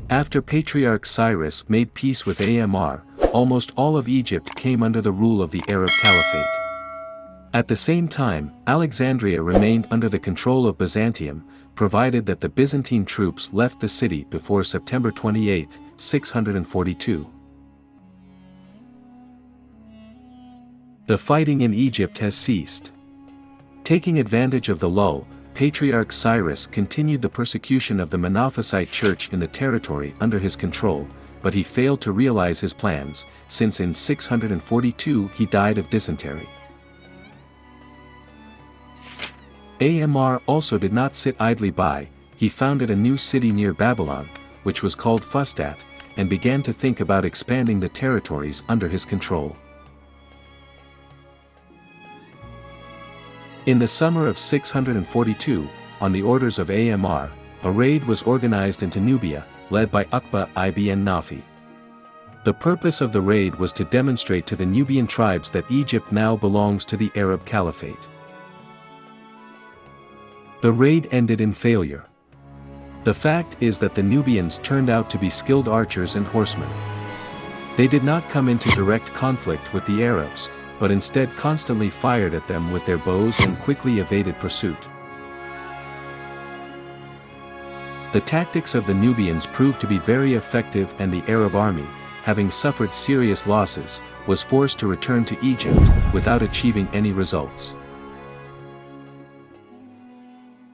After Patriarch Cyrus made peace with Amr, almost all of Egypt came under the rule of the Arab Caliphate. At the same time, Alexandria remained under the control of Byzantium, provided that the Byzantine troops left the city before September 28, 642. The fighting in Egypt has ceased. Taking advantage of the lull, Patriarch Cyrus continued the persecution of the Monophysite Church in the territory under his control, but he failed to realize his plans, since in 642 he died of dysentery. Amr also did not sit idly by. He founded a new city near Babylon, which was called Fustat, and began to think about expanding the territories under his control. In the summer of 642, on the orders of Amr, a raid was organized into Nubia, led by Uqba ibn Nafi. The purpose of the raid was to demonstrate to the Nubian tribes that Egypt now belongs to the Arab Caliphate. The raid ended in failure. The fact is that the Nubians turned out to be skilled archers and horsemen. They did not come into direct conflict with the Arabs, but instead constantly fired at them with their bows and quickly evaded pursuit. The tactics of the Nubians proved to be very effective, and the Arab army, having suffered serious losses, was forced to return to Egypt without achieving any results.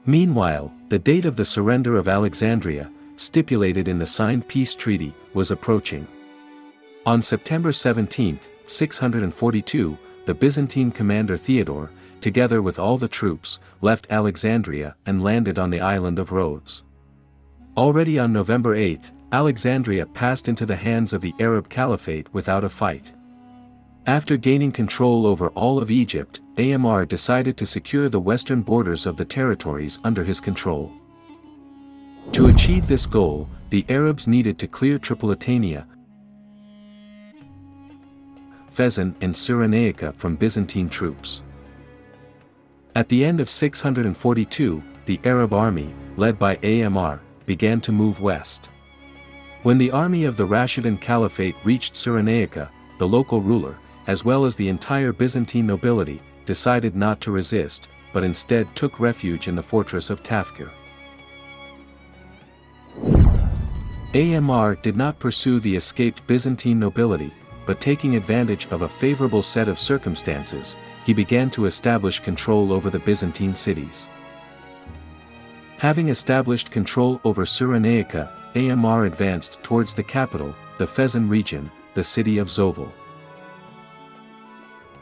Meanwhile, the date of the surrender of Alexandria, stipulated in the signed peace treaty, was approaching. On September 17, 642, the Byzantine commander Theodore, together with all the troops, left Alexandria and landed on the island of Rhodes. Already on November 8, Alexandria passed into the hands of the Arab Caliphate without a fight. After gaining control over all of Egypt, Amr decided to secure the western borders of the territories under his control. To achieve this goal, the Arabs needed to clear Tripolitania, Fezzan and Cyrenaica from Byzantine troops. At the end of 642, the Arab army, led by Amr, began to move west. When the army of the Rashidun Caliphate reached Cyrenaica, the local ruler, as well as the entire Byzantine nobility, decided not to resist, but instead took refuge in the fortress of Tafkir. Amr did not pursue the escaped Byzantine nobility, but taking advantage of a favorable set of circumstances, he began to establish control over the Byzantine cities. Having established control over Cyrenaica, Amr advanced towards the capital, the Fezzan region, the city of Zovel.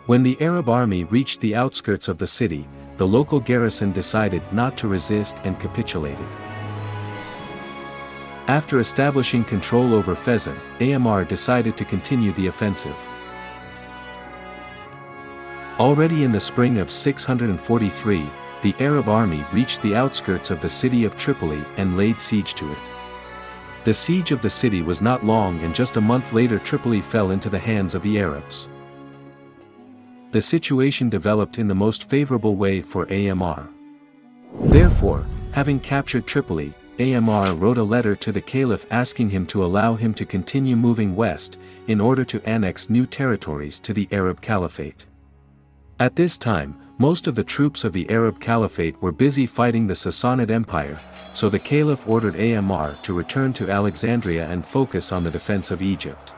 When the Arab army reached the outskirts of the city, the local garrison decided not to resist and capitulated. After establishing control over Fezzan, Amr decided to continue the offensive. Already in the spring of 643, the Arab army reached the outskirts of the city of Tripoli and laid siege to it. The siege of the city was not long, and just a month later Tripoli fell into the hands of the Arabs. The situation developed in the most favorable way for Amr. Therefore, having captured Tripoli, Amr wrote a letter to the Caliph asking him to allow him to continue moving west, in order to annex new territories to the Arab Caliphate. At this time, most of the troops of the Arab Caliphate were busy fighting the Sassanid Empire, so the Caliph ordered Amr to return to Alexandria and focus on the defense of Egypt.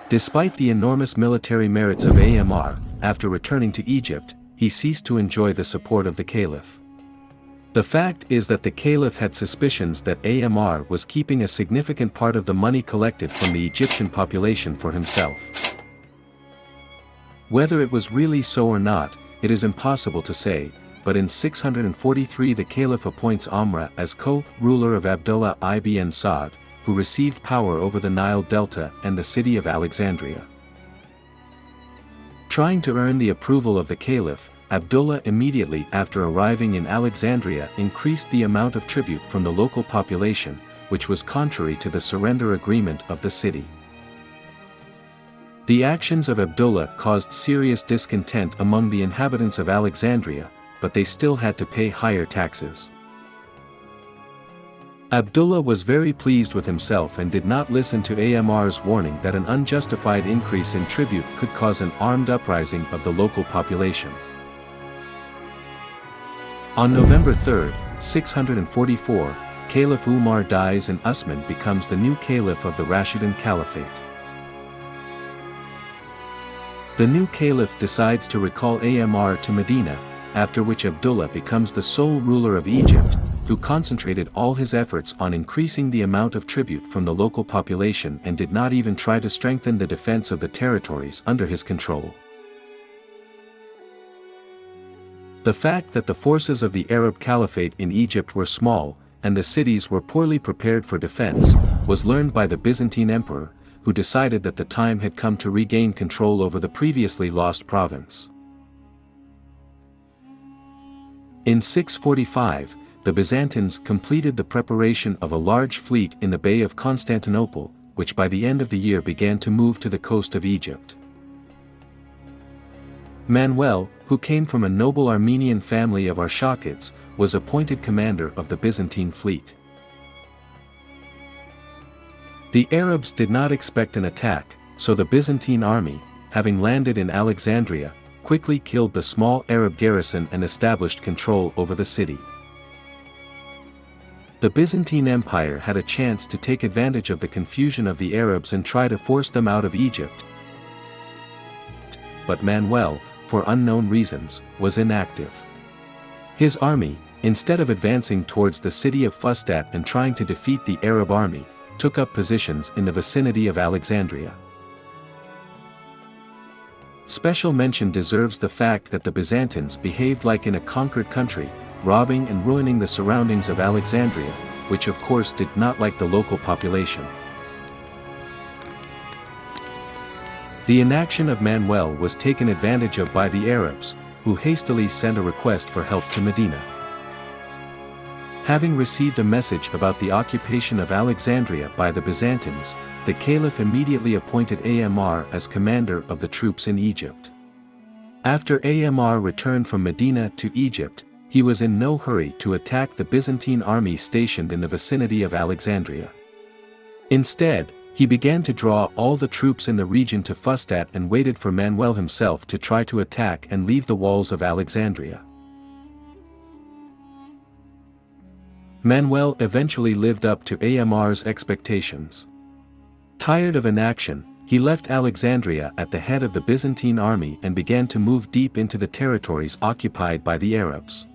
Despite the enormous military merits of Amr, after returning to Egypt, he ceased to enjoy the support of the Caliph. The fact is that the Caliph had suspicions that Amr was keeping a significant part of the money collected from the Egyptian population for himself. Whether it was really so or not, it is impossible to say, but in 643 the Caliph appoints Amr as co-ruler of Abdullah ibn Sa'd, who received power over the Nile Delta and the city of Alexandria. Trying to earn the approval of the Caliph, Abdullah immediately after arriving in Alexandria increased the amount of tribute from the local population, which was contrary to the surrender agreement of the city. The actions of Abdullah caused serious discontent among the inhabitants of Alexandria, but they still had to pay higher taxes. Abdullah was very pleased with himself and did not listen to Amar's warning that an unjustified increase in tribute could cause an armed uprising of the local population. On November 3, 644, Caliph Umar dies and Usman becomes the new caliph of the Rashidun Caliphate. The new caliph decides to recall Amr to Medina, after which Abdullah becomes the sole ruler of Egypt, who concentrated all his efforts on increasing the amount of tribute from the local population and did not even try to strengthen the defense of the territories under his control. The fact that the forces of the Arab Caliphate in Egypt were small, and the cities were poorly prepared for defense, was learned by the Byzantine Emperor, who decided that the time had come to regain control over the previously lost province. In 645, the Byzantines completed the preparation of a large fleet in the Bay of Constantinople, which by the end of the year began to move to the coast of Egypt. Manuel, who came from a noble Armenian family of Arshakids, was appointed commander of the Byzantine fleet. The Arabs did not expect an attack, so the Byzantine army, having landed in Alexandria, quickly killed the small Arab garrison and established control over the city. The Byzantine Empire had a chance to take advantage of the confusion of the Arabs and try to force them out of Egypt. But Manuel, for unknown reasons, was inactive. His army, instead of advancing towards the city of Fustat and trying to defeat the Arab army, took up positions in the vicinity of Alexandria. Special mention deserves the fact that the Byzantines behaved like in a conquered country, robbing and ruining the surroundings of Alexandria, which of course did not like the local population. The inaction of Manuel was taken advantage of by the Arabs, who hastily sent a request for help to Medina. Having received a message about the occupation of Alexandria by the Byzantines, the Caliph immediately appointed Amr as commander of the troops in Egypt. After Amr returned from Medina to Egypt, he was in no hurry to attack the Byzantine army stationed in the vicinity of Alexandria. Instead, he began to draw all the troops in the region to Fustat and waited for Manuel himself to try to attack and leave the walls of Alexandria. Manuel eventually lived up to Amr's expectations. Tired of inaction, he left Alexandria at the head of the Byzantine army and began to move deep into the territories occupied by the Arabs.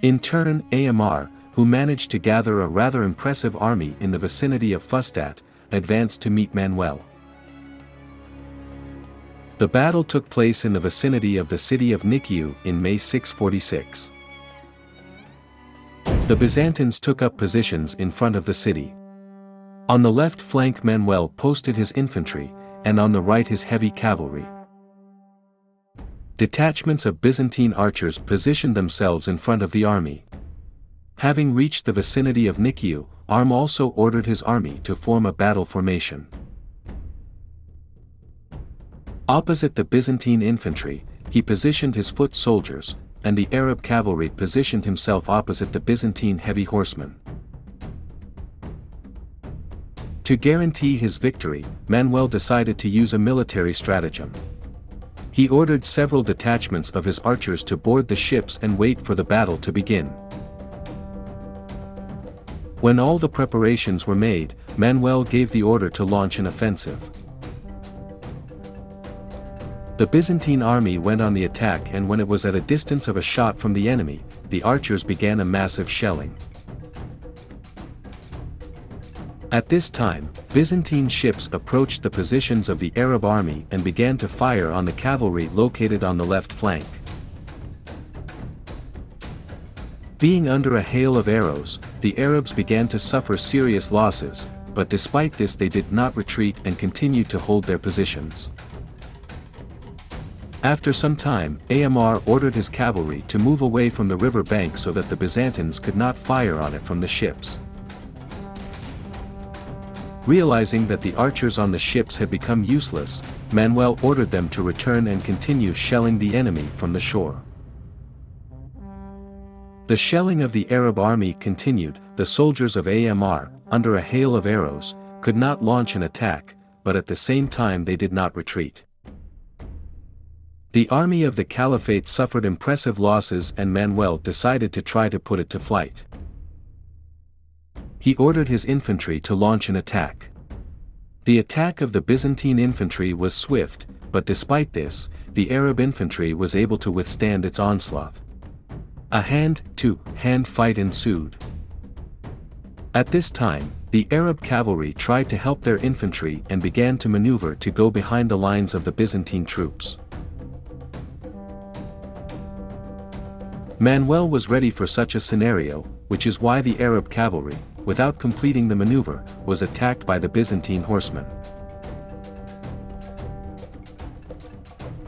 In turn, Amr, who managed to gather a rather impressive army in the vicinity of Fustat, advanced to meet Manuel. The battle took place in the vicinity of the city of Nikiu in May 646. The Byzantines took up positions in front of the city. On the left flank Manuel posted his infantry, and on the right his heavy cavalry. Detachments of Byzantine archers positioned themselves in front of the army. Having reached the vicinity of Nikiu, Arm also ordered his army to form a battle formation. Opposite the Byzantine infantry, he positioned his foot soldiers, and the Arab cavalry positioned himself opposite the Byzantine heavy horsemen. To guarantee his victory, Manuel decided to use a military stratagem. He ordered several detachments of his archers to board the ships and wait for the battle to begin. When all the preparations were made, Manuel gave the order to launch an offensive. The Byzantine army went on the attack, and when it was at a distance of a shot from the enemy, the archers began a massive shelling. At this time, Byzantine ships approached the positions of the Arab army and began to fire on the cavalry located on the left flank. Being under a hail of arrows, the Arabs began to suffer serious losses, but despite this they did not retreat and continued to hold their positions. After some time, Amr ordered his cavalry to move away from the river bank so that the Byzantines could not fire on it from the ships. Realizing that the archers on the ships had become useless, Manuel ordered them to return and continue shelling the enemy from the shore. The shelling of the Arab army continued. The soldiers of Amr, under a hail of arrows, could not launch an attack, but at the same time they did not retreat. The army of the Caliphate suffered impressive losses and Manuel decided to try to put it to flight. He ordered his infantry to launch an attack. The attack of the Byzantine infantry was swift, but despite this, the Arab infantry was able to withstand its onslaught. A hand-to-hand fight ensued. At this time, the Arab cavalry tried to help their infantry and began to maneuver to go behind the lines of the Byzantine troops. Manuel was ready for such a scenario, which is why the Arab cavalry, without completing the maneuver, was attacked by the Byzantine horsemen.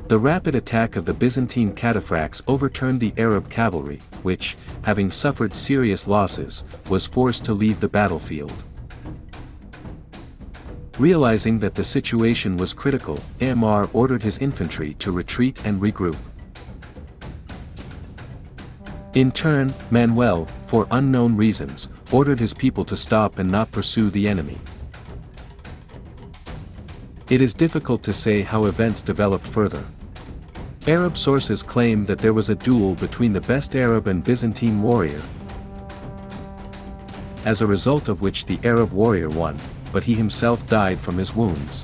The rapid attack of the Byzantine cataphracts overturned the Arab cavalry, which, having suffered serious losses, was forced to leave the battlefield. Realizing that the situation was critical, Amr ordered his infantry to retreat and regroup. In turn, Manuel, for unknown reasons, ordered his people to stop and not pursue the enemy. It is difficult to say how events developed further. Arab sources claim that there was a duel between the best Arab and Byzantine warrior, as a result of which the Arab warrior won, but he himself died from his wounds.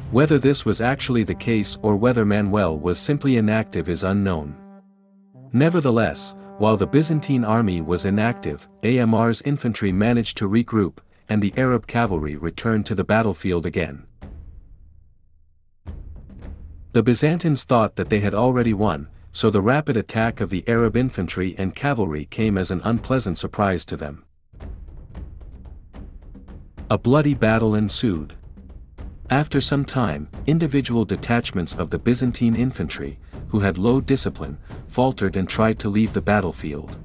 Whether this was actually the case or whether Manuel was simply inactive is unknown. Nevertheless, while the Byzantine army was inactive, Amr's infantry managed to regroup, and the Arab cavalry returned to the battlefield again. The Byzantines thought that they had already won, so the rapid attack of the Arab infantry and cavalry came as an unpleasant surprise to them. A bloody battle ensued. After some time, individual detachments of the Byzantine infantry, who had low discipline, faltered and tried to leave the battlefield.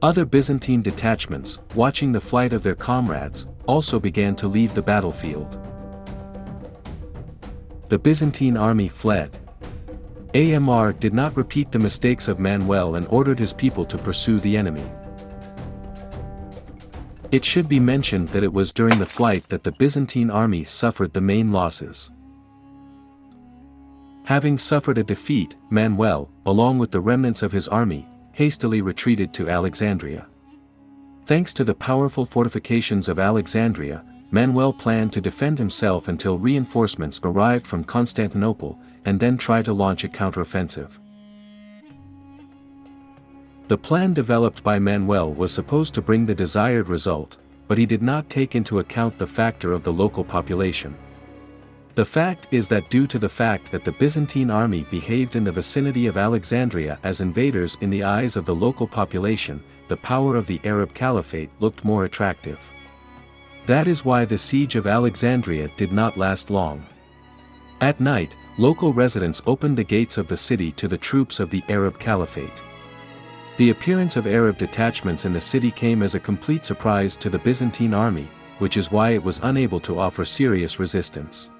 Other Byzantine detachments, watching the flight of their comrades, also began to leave the battlefield. The Byzantine army fled. Amr did not repeat the mistakes of Manuel and ordered his people to pursue the enemy. It should be mentioned that it was during the flight that the Byzantine army suffered the main losses. Having suffered a defeat, Manuel, along with the remnants of his army, hastily retreated to Alexandria. Thanks to the powerful fortifications of Alexandria, Manuel planned to defend himself until reinforcements arrived from Constantinople, and then try to launch a counteroffensive. The plan developed by Manuel was supposed to bring the desired result, but he did not take into account the factor of the local population. The fact is that due to the fact that the Byzantine army behaved in the vicinity of Alexandria as invaders in the eyes of the local population, the power of the Arab Caliphate looked more attractive. That is why the siege of Alexandria did not last long. At night, local residents opened the gates of the city to the troops of the Arab Caliphate. The appearance of Arab detachments in the city came as a complete surprise to the Byzantine army, which is why it was unable to offer serious resistance.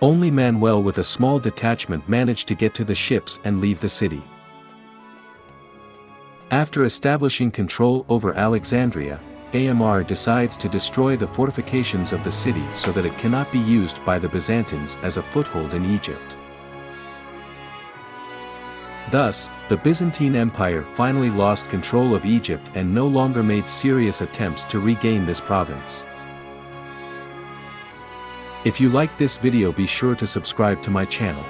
Only Manuel with a small detachment managed to get to the ships and leave the city. After establishing control over Alexandria, Amr decides to destroy the fortifications of the city so that it cannot be used by the Byzantines as a foothold in Egypt. Thus, the Byzantine Empire finally lost control of Egypt and no longer made serious attempts to regain this province. If you liked this video, be sure to subscribe to my channel.